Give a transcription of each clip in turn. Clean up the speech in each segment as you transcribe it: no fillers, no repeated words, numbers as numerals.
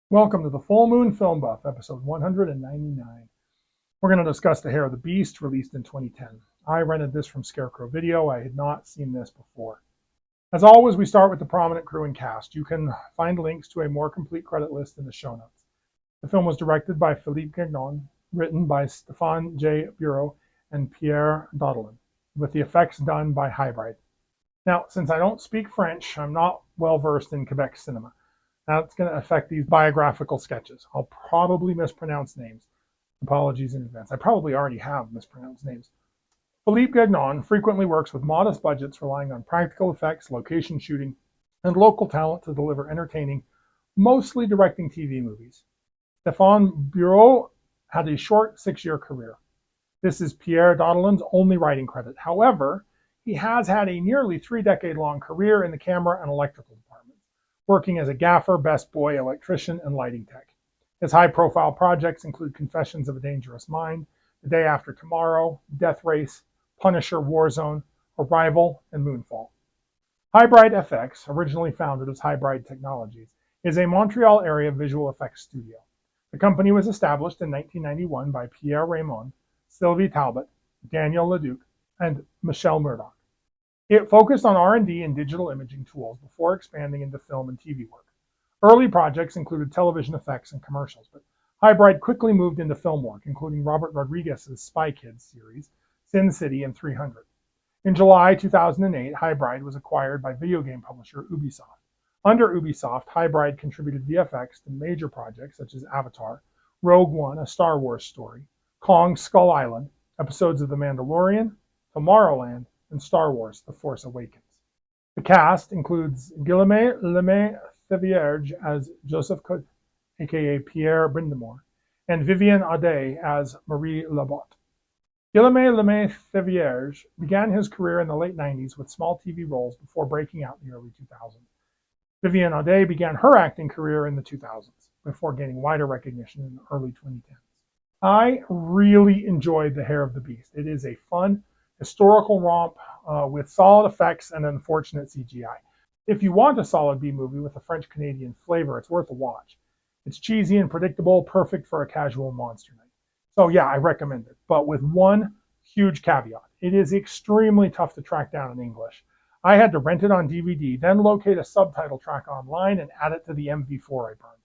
Welcome to the Full Moon Film Buff, episode 199. We're going to discuss The Hair of the Beast, released in 2010. I rented this from Scarecrow Video. I had not seen this before. As always, we start with the prominent crew and cast. You can find links to a more complete credit list in the show notes. The film was directed by Philippe Gagnon, written by Stéphane J. Bureau and Pierre Daudelin, with the effects done by Hybrid. Now, since I don't speak French, I'm not well versed in Quebec cinema. That's going to affect these biographical sketches. I'll probably mispronounce names. Apologies in advance. I probably already have mispronounced names. Philippe Gagnon frequently works with modest budgets, relying on practical effects, location shooting, and local talent to deliver entertaining, mostly directing TV movies. Stéphane Bureau had a short 6-year career. This is Pierre Daudelin's only writing credit. However, he has had a nearly 3-decade-long career in the camera and electrical department, working as a gaffer, best boy, electrician, and lighting tech. His high-profile projects include Confessions of a Dangerous Mind, The Day After Tomorrow, Death Race, Punisher Warzone, Arrival, and Moonfall. Hybrid FX, originally founded as Hybrid Technologies, is a Montreal area visual effects studio. The company was established in 1991 by Pierre Raymond, Sylvie Talbot, Daniel Leduc, and Michelle Murdoch. It focused on R&D and digital imaging tools before expanding into film and TV work. Early projects included television effects and commercials, but Hybrid quickly moved into film work, including Robert Rodriguez's Spy Kids series, Sin City, and 300. In July 2008, Hybrid was acquired by video game publisher Ubisoft. Under Ubisoft, Hybrid contributed VFX to major projects such as Avatar, Rogue One, A Star Wars Story, Kong Skull Island, episodes of The Mandalorian, Tomorrowland, and Star Wars: The Force Awakens. The cast includes Guillaume Lemay-Thivierge as Joseph Cotte, aka Pierre Brind'Amour, and Viviane Audet as Marie Labotte. Guillaume Lemay-Thivierge began his career in the late 90s with small TV roles before breaking out in the early 2000s. Viviane Audet began her acting career in the 2000s before gaining wider recognition in the early 2010s. I really enjoyed The Hair of the Beast. It is a fun, historical romp with solid effects and unfortunate CGI. If you want a solid B-movie with a French-Canadian flavor, it's worth a watch. It's cheesy and predictable, perfect for a casual monster night. So yeah, I recommend it, but with one huge caveat. It is extremely tough to track down in English. I had to rent it on DVD, then locate a subtitle track online and add it to the MV4 I burned.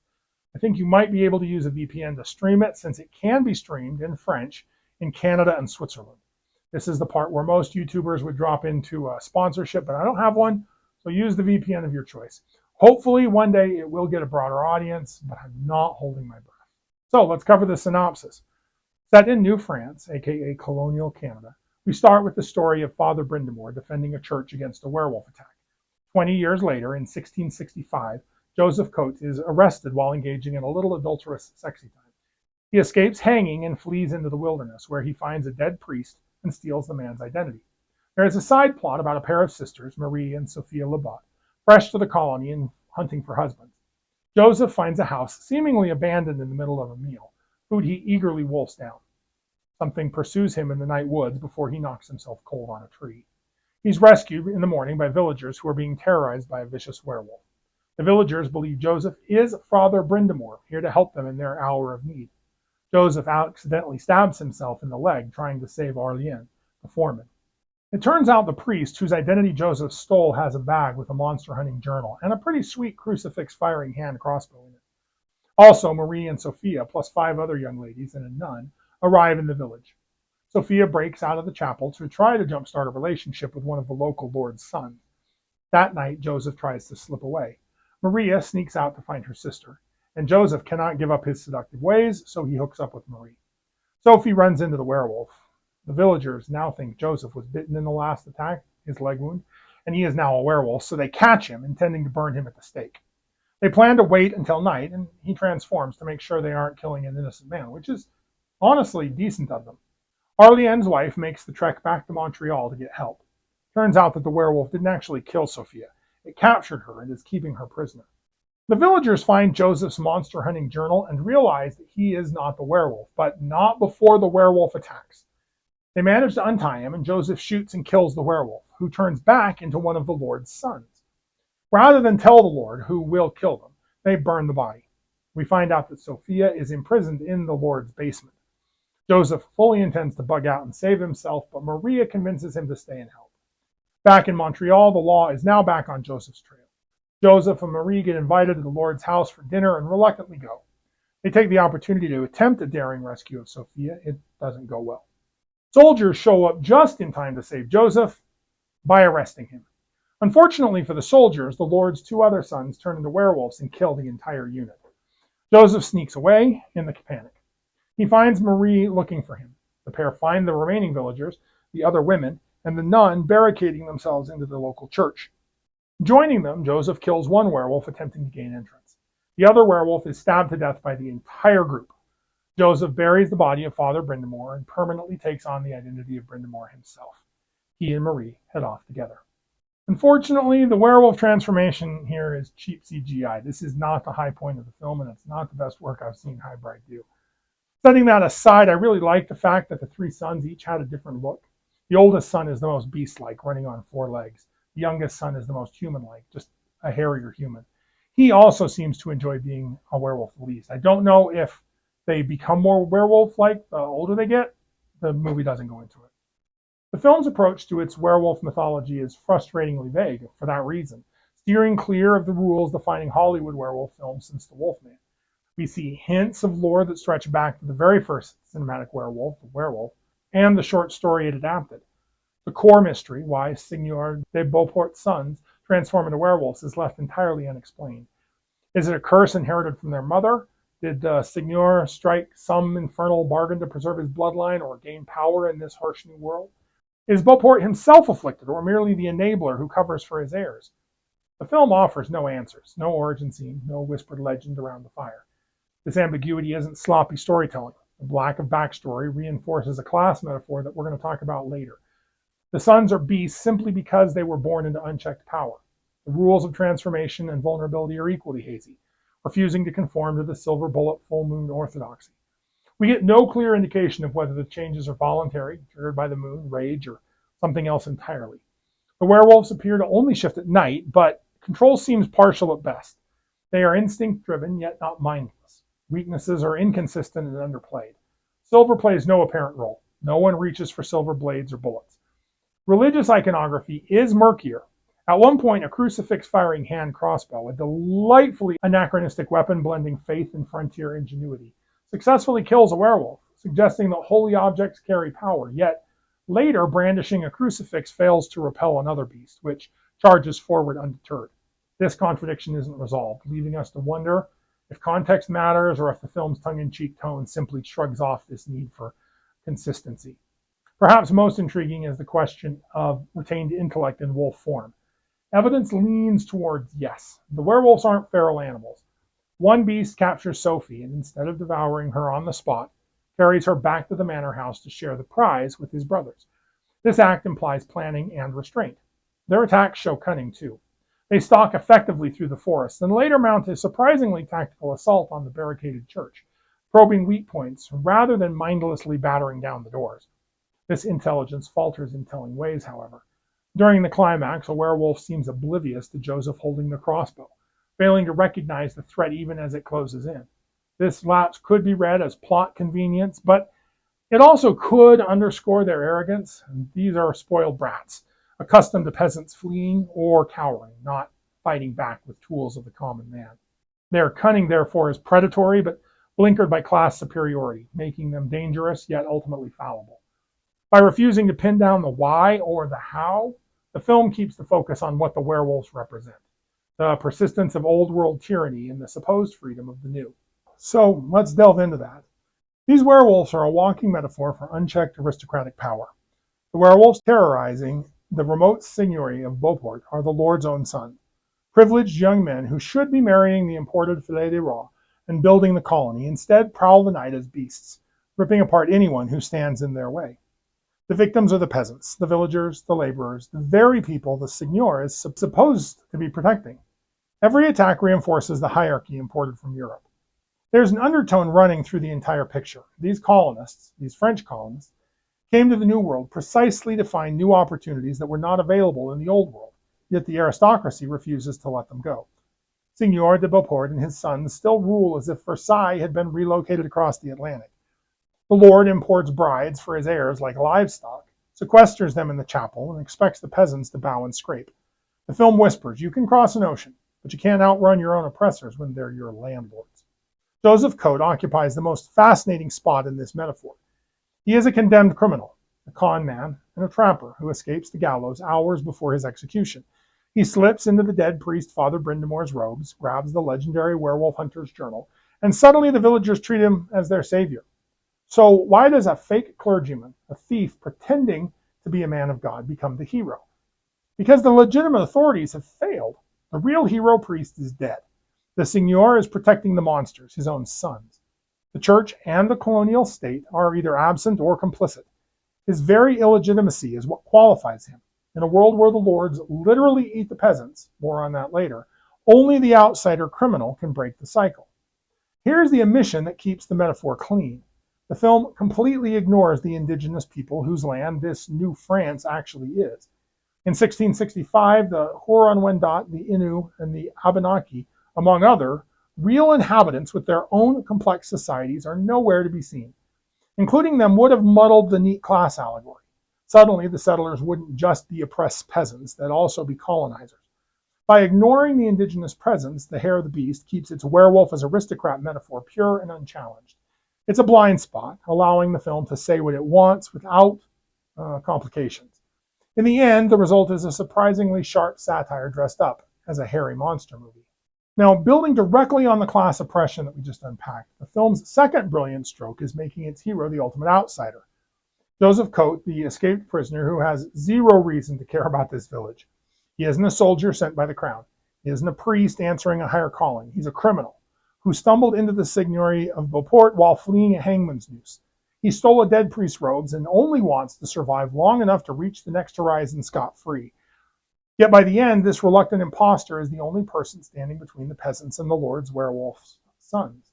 I think you might be able to use a VPN to stream it, since it can be streamed in French in Canada and Switzerland. This is the part where most YouTubers would drop into a sponsorship, but I don't have one, so use the VPN of your choice. Hopefully one day it will get a broader audience, but I'm not holding my breath. So let's cover the synopsis. Set in New France, aka colonial Canada, we start with the story of Father Brind'Amour defending a church against a werewolf attack. 20 years later, in 1665, Joseph Cotte is arrested while engaging in a little adulterous sexy time. He escapes hanging and flees into the wilderness, where he finds a dead priest and steals the man's identity. There is a side plot about a pair of sisters, Marie and Sophia Labotte, fresh to the colony and hunting for husbands. Joseph finds a house seemingly abandoned in the middle of a meal, food he eagerly wolfs down. Something pursues him in the night woods before he knocks himself cold on a tree. He's rescued in the morning by villagers who are being terrorized by a vicious werewolf. The villagers believe Joseph is Father Brind'Amour, here to help them in their hour of need. Joseph accidentally stabs himself in the leg trying to save Arlene, the foreman. It turns out the priest, whose identity Joseph stole, has a bag with a monster-hunting journal and a pretty sweet crucifix-firing hand crossbow in it. Also, Marie and Sophia, plus 5 other young ladies and a nun, arrive in the village. Sophia breaks out of the chapel to try to jumpstart a relationship with one of the local lord's sons. That night, Joseph tries to slip away. Maria sneaks out to find her sister, and Joseph cannot give up his seductive ways, so he hooks up with Marie. Sophie runs into the werewolf. The villagers now think Joseph was bitten in the last attack, his leg wound, and he is now a werewolf, so they catch him, intending to burn him at the stake. They plan to wait until night, and he transforms to make sure they aren't killing an innocent man, which is honestly decent of them. Arlene's wife makes the trek back to Montreal to get help. Turns out that the werewolf didn't actually kill Sophia. It captured her and is keeping her prisoner. The villagers find Joseph's monster-hunting journal and realize that he is not the werewolf, but not before the werewolf attacks. They manage to untie him, and Joseph shoots and kills the werewolf, who turns back into one of the Lord's sons. Rather than tell the Lord, who will kill them, they burn the body. We find out that Sophia is imprisoned in the Lord's basement. Joseph fully intends to bug out and save himself, but Maria convinces him to stay and help. Back in Montreal, the law is now back on Joseph's trail. Joseph and Marie get invited to the Lord's house for dinner and reluctantly go. They take the opportunity to attempt a daring rescue of Sophia. It doesn't go well. Soldiers show up just in time to save Joseph by arresting him. Unfortunately for the soldiers, the Lord's two other sons turn into werewolves and kill the entire unit. Joseph sneaks away in the panic. He finds Marie looking for him. The pair find the remaining villagers, the other women, and the nun barricading themselves into the local church. Joining them, Joseph kills one werewolf attempting to gain entrance. The other werewolf is stabbed to death by the entire group. Joseph buries the body of Father Brindamore and permanently takes on the identity of Brindamore himself. He and Marie head off together. Unfortunately, the werewolf transformation here is cheap CGI. This is not the high point of the film, and it's not the best work I've seen Highbright do. Setting that aside, I really like the fact that the three sons each had a different look. The oldest son is the most beast-like, running on four legs. The youngest son is the most human-like, just a hairier human. He also seems to enjoy being a werewolf the least. I don't know if they become more werewolf-like the older they get. The movie doesn't go into it. The film's approach to its werewolf mythology is frustratingly vague for that reason, steering clear of the rules defining Hollywood werewolf films since The Wolfman. We see hints of lore that stretch back to the very first cinematic werewolf, The Werewolf, and the short story it adapted. The core mystery, why Seigneur de Beauport's sons transform into werewolves, is left entirely unexplained. Is it a curse inherited from their mother? Did Seigneur strike some infernal bargain to preserve his bloodline or gain power in this harsh new world? Is Beauport himself afflicted, or merely the enabler who covers for his heirs? The film offers no answers, no origin scene, no whispered legend around the fire. This ambiguity isn't sloppy storytelling. The lack of backstory reinforces a class metaphor that we're going to talk about later. The sons are beasts simply because they were born into unchecked power. The rules of transformation and vulnerability are equally hazy, refusing to conform to the silver bullet full moon orthodoxy. We get no clear indication of whether the changes are voluntary, triggered by the moon, rage, or something else entirely. The werewolves appear to only shift at night, but control seems partial at best. They are instinct-driven, yet not mindless. Weaknesses are inconsistent and underplayed. Silver plays no apparent role. No one reaches for silver blades or bullets. Religious iconography is murkier. At one point, a crucifix-firing hand crossbow, a delightfully anachronistic weapon blending faith and frontier ingenuity, successfully kills a werewolf, suggesting that holy objects carry power, yet later brandishing a crucifix fails to repel another beast, which charges forward undeterred. This contradiction isn't resolved, leaving us to wonder if context matters or if the film's tongue-in-cheek tone simply shrugs off this need for consistency. Perhaps most intriguing is the question of retained intellect in wolf form. Evidence leans towards yes. The werewolves aren't feral animals. One beast captures Sophie, and instead of devouring her on the spot, carries her back to the manor house to share the prize with his brothers. This act implies planning and restraint. Their attacks show cunning, too. They stalk effectively through the forest, and later mount a surprisingly tactical assault on the barricaded church, probing weak points rather than mindlessly battering down the doors. This intelligence falters in telling ways, however. During the climax, a werewolf seems oblivious to Joseph holding the crossbow, failing to recognize the threat even as it closes in. This lapse could be read as plot convenience, but it also could underscore their arrogance. These are spoiled brats, accustomed to peasants fleeing or cowering, not fighting back with tools of the common man. Their cunning, therefore, is predatory, but blinkered by class superiority, making them dangerous yet ultimately fallible. By refusing to pin down the why or the how, the film keeps the focus on what the werewolves represent: the persistence of old world tyranny and the supposed freedom of the new. So let's delve into that. These werewolves are a walking metaphor for unchecked aristocratic power. The werewolves terrorizing the remote seigneury of Beauport are the Lord's own sons, privileged young men who should be marrying the imported filet de roi and building the colony, instead prowl the night as beasts, ripping apart anyone who stands in their way. The victims are the peasants, the villagers, the laborers, the very people the seigneur is supposed to be protecting. Every attack reinforces the hierarchy imported from Europe. There's an undertone running through the entire picture. These colonists, these French colonists, came to the New World precisely to find new opportunities that were not available in the Old World, yet the aristocracy refuses to let them go. Seigneur de Beauport and his sons still rule as if Versailles had been relocated across the Atlantic. The Lord imports brides for his heirs like livestock, sequesters them in the chapel, and expects the peasants to bow and scrape. The film whispers, you can cross an ocean, but you can't outrun your own oppressors when they're your landlords. Joseph Coate occupies the most fascinating spot in this metaphor. He is a condemned criminal, a con man, and a trapper who escapes the gallows hours before his execution. He slips into the dead priest Father Brindamore's robes, grabs the legendary werewolf hunter's journal, and suddenly the villagers treat him as their savior. So why does a fake clergyman, a thief pretending to be a man of God, become the hero? Because the legitimate authorities have failed. The real hero priest is dead. The seigneur is protecting the monsters, his own sons. The church and the colonial state are either absent or complicit. His very illegitimacy is what qualifies him. In a world where the lords literally eat the peasants, more on that later, only the outsider criminal can break the cycle. Here's the omission that keeps the metaphor clean. The film completely ignores the indigenous people whose land this new France actually is. In 1665, the Huron-Wendat, the Innu, and the Abenaki, among other, real inhabitants with their own complex societies are nowhere to be seen. Including them would have muddled the neat class allegory. Suddenly, the settlers wouldn't just be oppressed peasants, they'd also be colonizers. By ignoring the indigenous presence, the hair of the beast keeps its werewolf as aristocrat metaphor pure and unchallenged. It's a blind spot, allowing the film to say what it wants without complications. In the end, the result is a surprisingly sharp satire dressed up as a hairy monster movie. Now, building directly on the class oppression that we just unpacked, the film's second brilliant stroke is making its hero the ultimate outsider. Joseph Coate, the escaped prisoner who has zero reason to care about this village. He isn't a soldier sent by the crown. He isn't a priest answering a higher calling. He's a criminal who stumbled into the seigneury of Beauport while fleeing a hangman's noose. He stole a dead priest's robes and only wants to survive long enough to reach the next horizon scot-free. Yet by the end, this reluctant imposter is the only person standing between the peasants and the Lord's werewolf sons.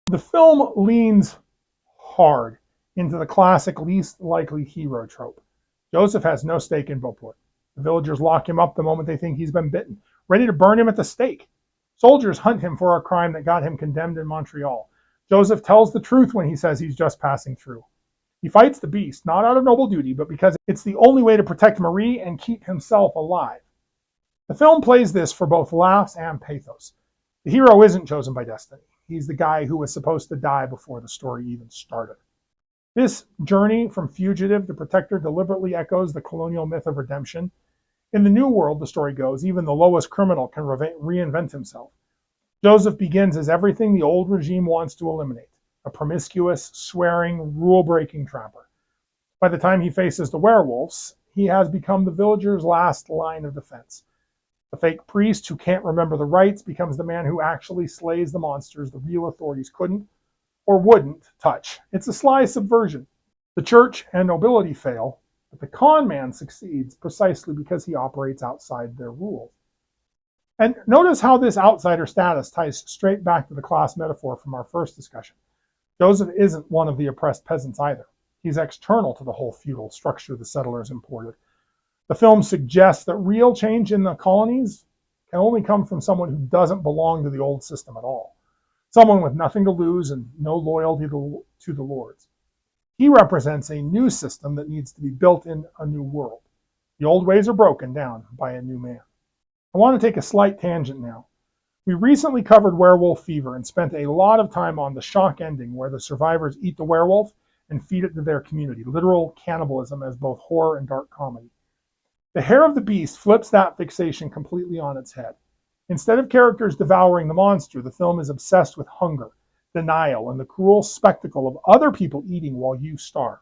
The film leans hard into the classic least likely hero trope. Joseph has no stake in Beauport. The villagers lock him up the moment they think he's been bitten, ready to burn him at the stake. Soldiers hunt him for a crime that got him condemned in Montreal. Joseph tells the truth when he says he's just passing through. He fights the beast, not out of noble duty, but because it's the only way to protect Marie and keep himself alive. The film plays this for both laughs and pathos. The hero isn't chosen by destiny. He's the guy who was supposed to die before the story even started. This journey from fugitive to protector deliberately echoes the colonial myth of redemption. In the New World, the story goes, even the lowest criminal can reinvent himself. Joseph begins as everything the old regime wants to eliminate, a promiscuous, swearing, rule-breaking trapper. By the time he faces the werewolves, he has become the villagers' last line of defense. The fake priest who can't remember the rites becomes the man who actually slays the monsters the real authorities couldn't or wouldn't touch. It's a sly subversion. The church and nobility fail, but the con man succeeds precisely because he operates outside their rules. And notice how this outsider status ties straight back to the class metaphor from our first discussion. Joseph isn't one of the oppressed peasants either. He's external to the whole feudal structure the settlers imported. The film suggests that real change in the colonies can only come from someone who doesn't belong to the old system at all. Someone with nothing to lose and no loyalty to the lords. He represents a new system that needs to be built in a new world. The old ways are broken down by a new man. I want to take a slight tangent now. We recently covered werewolf fever and spent a lot of time on the shock ending where the survivors eat the werewolf and feed it to their community, literal cannibalism as both horror and dark comedy. The hair of the beast flips that fixation completely on its head. Instead of characters devouring the monster, the film is obsessed with hunger, denial, and the cruel spectacle of other people eating while you starve.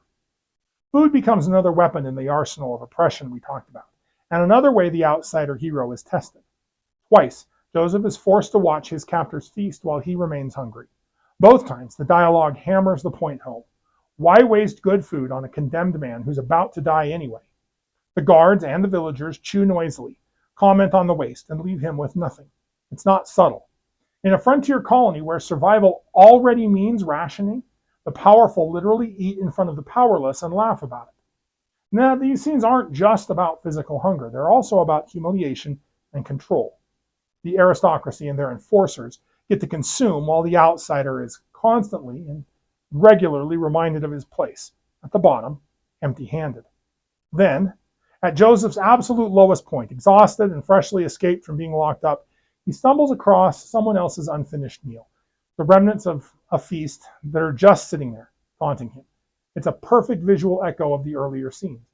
Food becomes another weapon in the arsenal of oppression we talked about, and another way the outsider hero is tested. Twice, Joseph is forced to watch his captors feast while he remains hungry. Both times, the dialogue hammers the point home. Why waste good food on a condemned man who's about to die anyway? The guards and the villagers chew noisily, comment on the waste, and leave him with nothing. It's not subtle. In a frontier colony where survival already means rationing, the powerful literally eat in front of the powerless and laugh about it. Now, these scenes aren't just about physical hunger. They're also about humiliation and control. the aristocracy and their enforcers get to consume, while the outsider is constantly and regularly reminded of his place at the bottom, empty-handed. Then, at Joseph's absolute lowest point, exhausted and freshly escaped from being locked up, he stumbles across someone else's unfinished meal, the remnants of a feast that are just sitting there, taunting him. It's a perfect visual echo of the earlier scenes.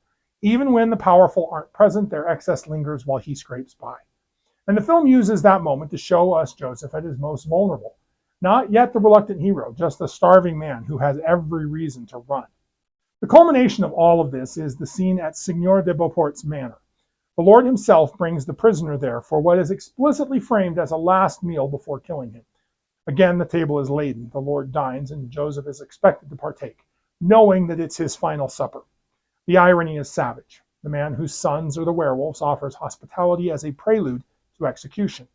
Even when the powerful aren't present, their excess lingers while he scrapes by. And the film uses that moment to show us Joseph at his most vulnerable. Not yet the reluctant hero, just a starving man who has every reason to run. The culmination of all of this is the scene at Signor de Beauport's manor. The Lord himself brings the prisoner there for what is explicitly framed as a last meal before killing him. Again, the table is laden. The Lord dines, and Joseph is expected to partake, knowing that it's his final supper. The irony is savage. The man whose sons are the werewolves offers hospitality as a prelude to execution.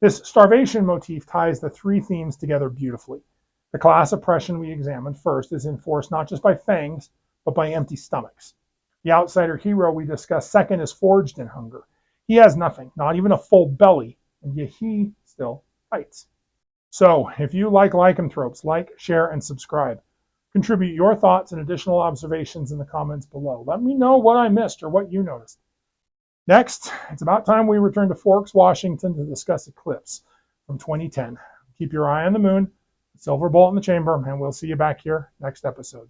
This starvation motif ties the three themes together beautifully. The class oppression we examined first is enforced not just by fangs, but by empty stomachs. The outsider hero we discussed second is forged in hunger. He has nothing, not even a full belly, and yet he still fights. So, if you like lycanthropes, like, share, and subscribe. Contribute your thoughts and additional observations in the comments below. Let me know what I missed or what you noticed. Next, it's about time we return to Forks, Washington to discuss Eclipse from 2010. Keep your eye on the moon, silver bolt in the chamber, and we'll see you back here next episode.